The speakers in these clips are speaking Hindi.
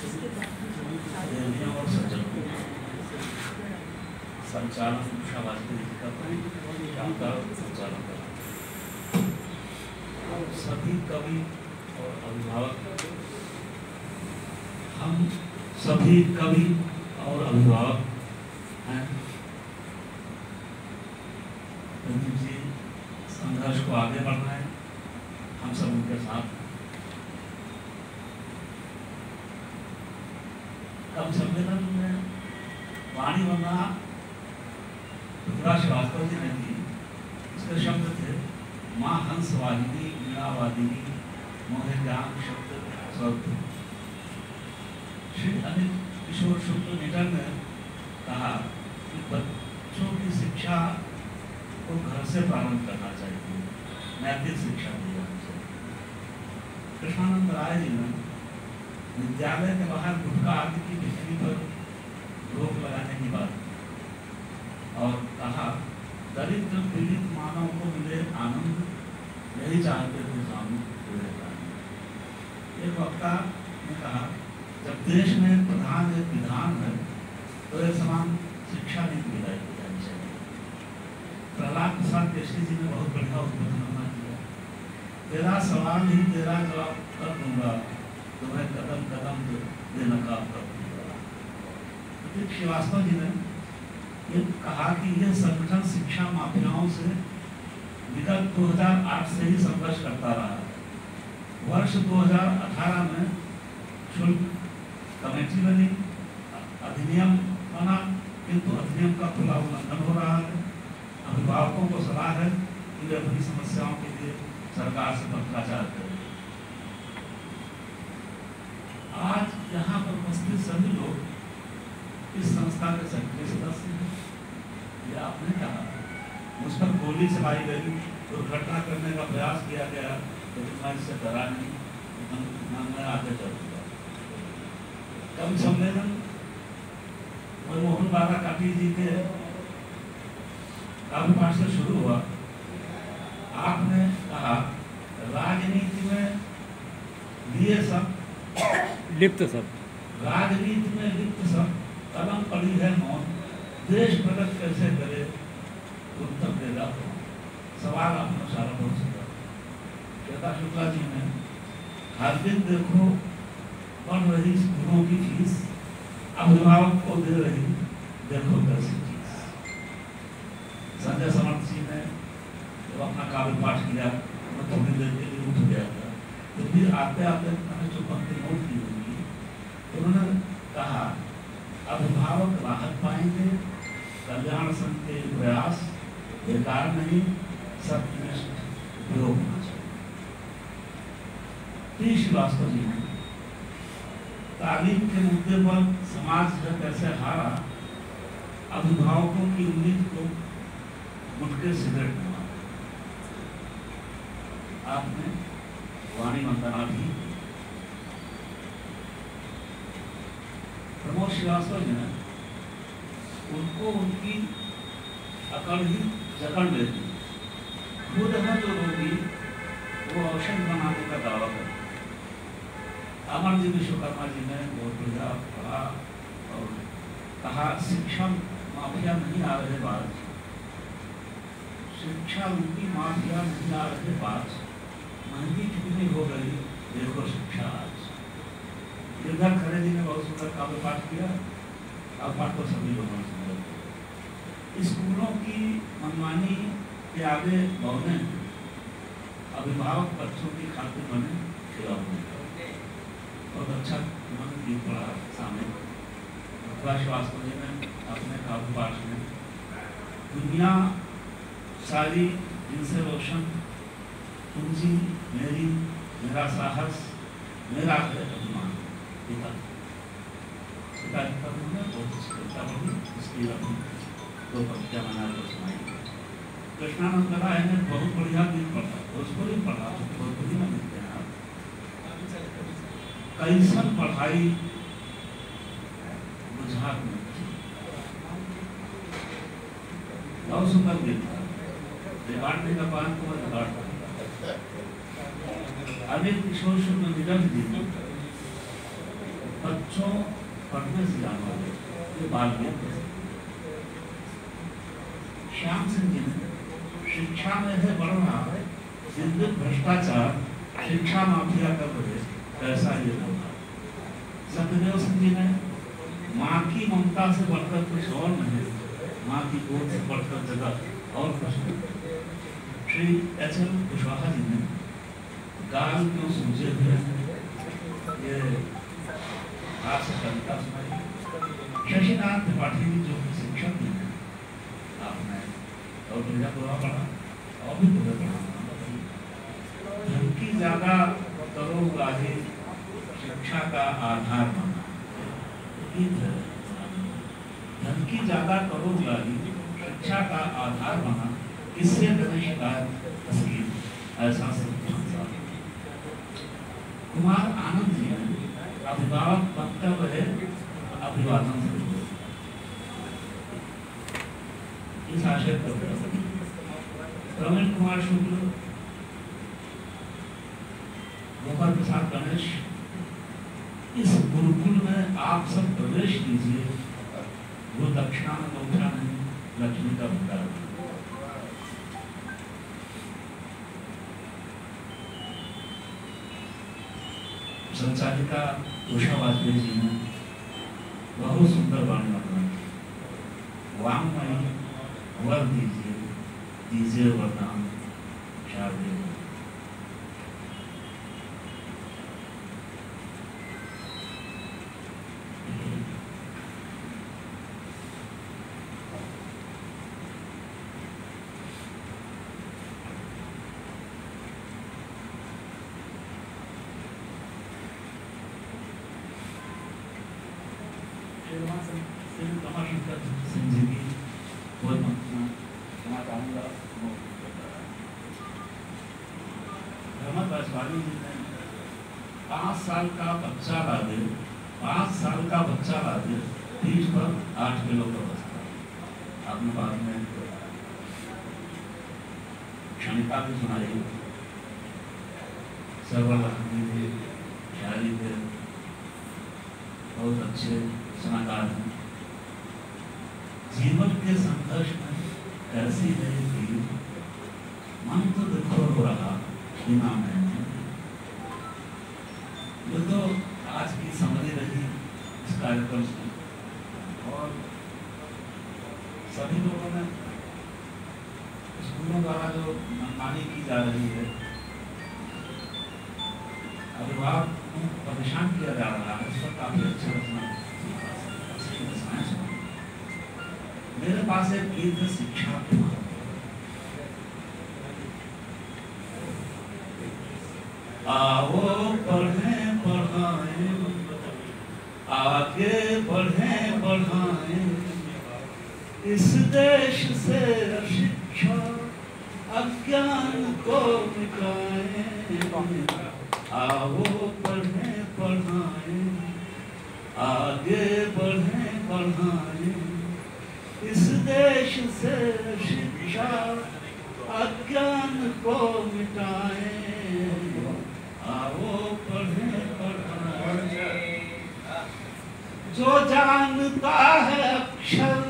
और सज्जनों, संचालन उषा वाजपेयी जी का शानदार संचालन करा। सभी कवि और अभिभावक, हम सभी कवि और अभिभावक हैं। जी संघर्ष को आगे बढ़ना है, हम सब उनके साथ। कवि सम्मेलन में वाणी वंदना पृथ्वीराज श्रीवास्तव जी ने दी। इसके शब्द थे माँ हंस वाहिनी वीणावादिनी मोहे ज्ञान शब्द स्वर्ग। श्री अनिल किशोर शुक्ल निटन ने कहा कि बच्चों की शिक्षा को घर से प्रारंभ करना चाहिए, नैतिक शिक्षा दी जानी चाहिए। कृष्णानंद राय जी ने विद्यालय के बाहर गुटखा आदि की बिक्री पर रोक लगाने की बात और कहा दरिद्र पीड़ित मानव को मिले आनंद यही चाहते थे स्वामी विवेकानंद। एक वक्ता ने कहा जब देश में प्रधान एक विधान है तो एक समान शिक्षा नीति विधायी जानी चाहिए। प्रहलाद प्रसाद केसरी जी ने बहुत बढ़िया उद्बोधन किया। तेरा सवाल ही तेरा जवाब कर दूंगा, तुम्हें कदम कदम देने का कर दूंगा। श्रीवास्तव जी ने ये कहा कि यह संगठन शिक्षा माफियाओं से विगत 2008 से ही संघर्ष करता रहा। वर्ष 2018 में शुल्क कमेटी बनी, अधिनियम बना, किंतु अधिनियम का खुला उल्लंघन हो रहा है। अभिभावकों को सलाह है कि वे अपनी समस्याओं के लिए सरकार से पत्राचार करें। आज यहाँ पर उपस्थित सभी लोग इस संस्था के सक्रिय सदस्य हैं। ये आपने कहा मुझ पर गोली चलाई गई, दुर्घटना करने का प्रयास किया गया, लेकिन मैं इससे डरा नहीं, मैं आगे चलूंगा। कवि सम्मेलन मोहन बाबा काटी जी के काव्य पाठ से शुरू हुआ। आपने कहा राजनीति में लिए सब लिप्त सब, राजनीति में लिप्त सब, कलम पड़ी है मौन, देश प्रगत कैसे करे उत्तर देगा। सवाल आपने सारा बहुत सुना। श्वेता शुक्ला जी ने हर दिन देखो बढ़ रही स्कूलों की फीस, अभिभावक को दे रही देखो कैसी चीज। संजय समर्थ जी ने जब अपना काव्य पाठ किया मैं थोड़ी देर के लिए उठ गया था, तो फिर आते आते मैंने जो पंक्ति नोट की होगी, उन्होंने कहा अभिभावक राहत पाएंगे, कल्याण संघ के प्रयास बेकार नहीं, सत्यनिष्ठ उपयोग होना चाहिए। श्रीवास्तव जी ने तालीम के मुद्दे पर समाज जो कैसे हारा, अभिभावकों की उम्मीद को मुटके सिगरेट में मारा। आपने वाणी वंदना भी। प्रमोद श्रीवास्तव जी ने उनको उनकी अकड़ ही जकड़ लेती। खुद है जो रोगी वो औषध बनाने का दावा करते। अमर जी विश्वकर्मा जी ने बहुत बढ़िया पढ़ा और कहा शिक्षा माफिया नहीं आ रहे बाज, शिक्षा रूपी माफिया नहीं आ रहे बाज, महंगी कितनी हो गई देखो शिक्षा आज। गिरधर खरे जी ने बहुत सुंदर काव्य पाठ किया। काव्य पाठ तो सभी लोगों ने सुंदर। स्कूलों की मनमानी के आगे बहुने अभिभावक बच्चों की खातिर बने खिलौने। बहुत अच्छा उन्होंने गीत पढ़ा सामने। श्रीवास्तव जी ने अपने काव्य पाठ में दुनिया सारी जिनसे रोशन, पूंजी मेरी, मेरा साहस, मेरा अभिमान, पिता पिता बहुत चिंता बनी। इसकी अपनी दो पंक्तियां बना कर सुनाई। कृष्णानंद राय ने बहुत बढ़िया गीत पढ़ा, भोजपुरी पढ़ा, भोजपुरी में लिखते हैं आप। कैसन पढ़ाई बुझात में बहुत सुंदर गीत था। बिगाड़ने का पान को मैं बिगाड़ता। अनिल किशोर शुक्ल निगम जी बच्चों पढ़ने से जाना हो ये बाल ज्ञान। श्याम सिंह जी ने शिक्षा में है बढ़ना दिन दिन भ्रष्टाचार शिक्षा माफिया का बड़े ऐसा ये होगा। सत्यदेव सिंह जी ने माँ की ममता से बढ़कर कुछ और नहीं, माँ की गोद से बढ़कर जगह और कुछ नहीं। श्री एच.एल. कुशवाहा जी ने गाल क्यों सूझे हुए ये हास्य कविता सुनाई। शशिनाथ त्रिपाठी जी जो शिक्षक भी हैं, आपने और मेरा पूरा पढ़ा और भी पूरा पढ़ा। धन की ज्यादा करोड़ाही शिक्षा का आधार बना। धन की ज्यादा करोड़ाही शिक्षा का आधार बना, इससे ऐसा कुमार आनंद जी ने अभिभावक बनते हुए अभिवादन इस आशय पर प्रवीण कुमार शुक्ल, गोपाल प्रसाद गणेश, इस गुरुकुल में आप सब प्रवेश कीजिए। वो दक्षिणा में दौड़ा नहीं, लक्ष्मी का भंडार। संचालिका उषा वाजपेयी जी ने बहुत सुंदर वाणी बनाई। वांगमयी वर दीजिए, दीजिए वरदान शारदे। पाँच साल का बच्चा ला दे, 5 साल का बच्चा ला दे, पीठ पर 8 किलो का बस्ता। आपने बाद में क्षणिका भी सुनाई। सर्वलक्ष्मी शायरी के बहुत अच्छे सलाहकार हैं। जीवन के संघर्ष में कैसी है थी, मन तो देखो हो रहा बिना मैं। ये तो आज की समझ रही इस कार्यक्रम से, और सभी लोगों ने स्कूलों द्वारा जो मनमानी की जा रही है, अभिभावक को परेशान किया जा रहा है, इस पर काफी अच्छा रचना मेरे पास एक गीत है शिक्षा के महत्व। आओ पढ़ें पढ़ाएं, आगे बढ़ें बढ़ाएं, इस देश से शिक्षा अज्ञान को मिटाएं। आओ पढ़ें पढ़ाएं, आगे बढ़ें बढ़ाएं, इस देश से शिक्षा अज्ञान को मिटाएं। आओ पढ़ें पढ़ाएं, जो जानता है अक्षर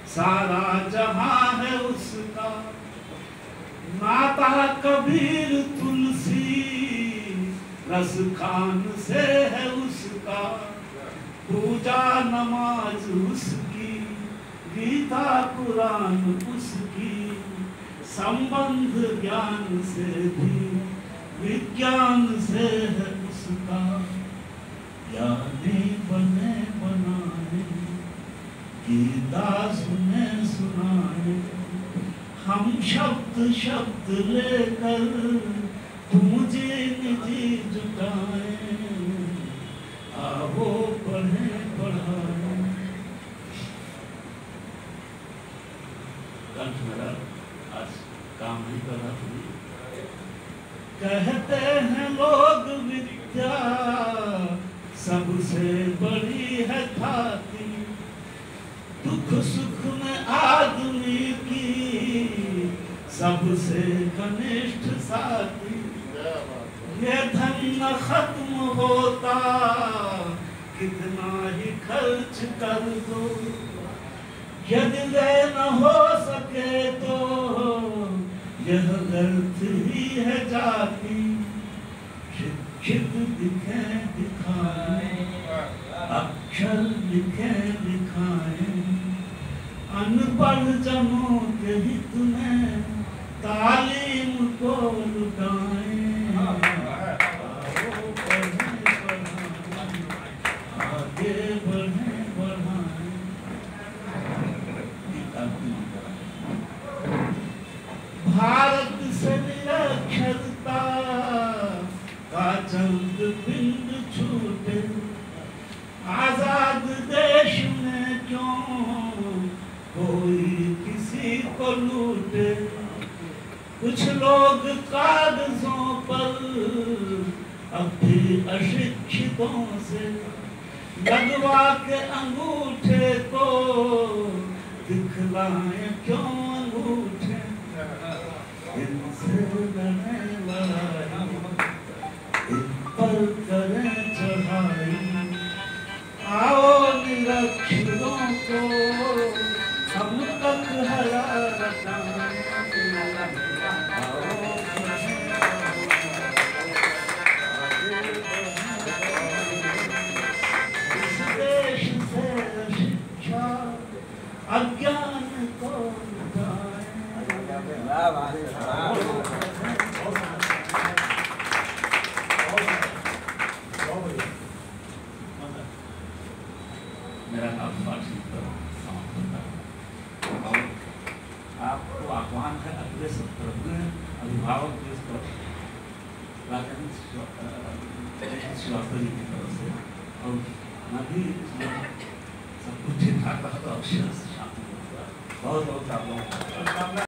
सारा जहां है उसका, नाता कबीर तुलसी रस खान से है उसका, पूजा नमाज उसकी, गीता कुरान उसकी, संबंध ज्ञान से भी विज्ञान से है उसका। यादें बने बनाए, गीता सुने सुनाए, हम शब्द शब्द लेकर पूजे निधि जुटाए। आओ पढ़े पढ़ाए। कंठ मेरा आज काम नहीं कर रहा। कहते हैं लोग विद्या सबसे बड़ी है खाती, दुख सुख में आदमी की सबसे घनिष्ठ साथी। ये धन न खत्म होता कितना ही खर्च कर दो, यदि ले न हो सके तो यह व्यर्थ ही है जाति। शिक्षित दिखे दिखाए, अक्षर लिखे दिखाए, अनपढ़ जनों के हित में तालीम को लुटाए। आगे बढ़े बढ़ाए। भारत से निरक्षरता का चंद बिंद छूटे, आजाद देश में क्यों कोई किसी को लूटे। कुछ लोग कागजों पर अब भी अशिक्षितों से लगवा के अंगूठे को दिखलाएं क्यों अंगूठे। इनसे लड़े लड़ाई, इन पर करें चढ़ाई। आओ निरक्षरों को हम तक हरा रटाएं। इस देश से शिक्षा अज्ञान को मिटाएं। मेरा नाम समाप्त होता है और आपको आह्वान है अगले सत्र में अभिभावक के श्रीवास्तव जी की तरफ से, और नदी सब कुछ ठीक ठाक रहा तो अवश्य शांति होगा। बहुत बहुत आप लोगों को